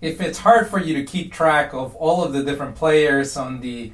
If it's hard for you to keep track of all of the different players on the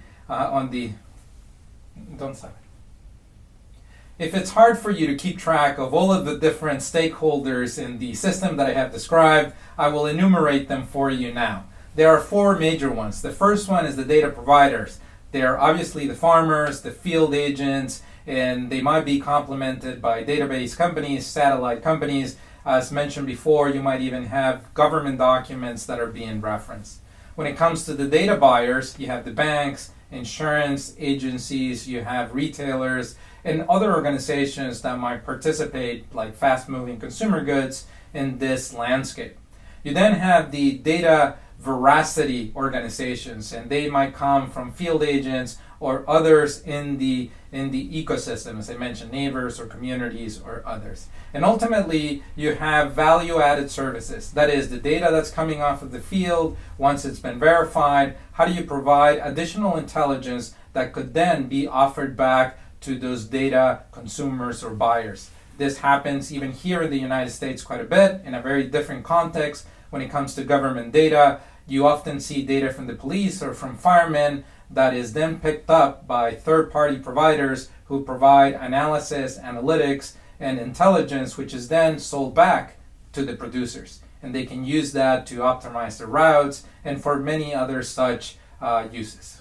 don't stop it. If it's hard for you to keep track of all of the different stakeholders in the system that I have described, I will enumerate them for you now. There are four major ones. The first one is the data providers. They are obviously the farmers, the field agents, and they might be complemented by database companies, satellite companies. As mentioned before, you might even have government documents that are being referenced. When it comes to the data buyers, you have the banks, insurance agencies, you have retailers, and other organizations that might participate, like fast-moving consumer goods, in this landscape. You then have the data veracity organizations, and they might come from field agents or others in the ecosystem, as I mentioned, neighbors or communities or others. And ultimately, you have value-added services. That is, the data that's coming off of the field, once it's been verified, how do you provide additional intelligence that could then be offered back to those data consumers or buyers? This happens even here in the United States quite a bit in a very different context. When it comes to government data, you often see data from the police or from firemen that is then picked up by third-party providers who provide analysis, analytics, and intelligence, which is then sold back to the producers. And they can use that to optimize their routes and for many other such uses.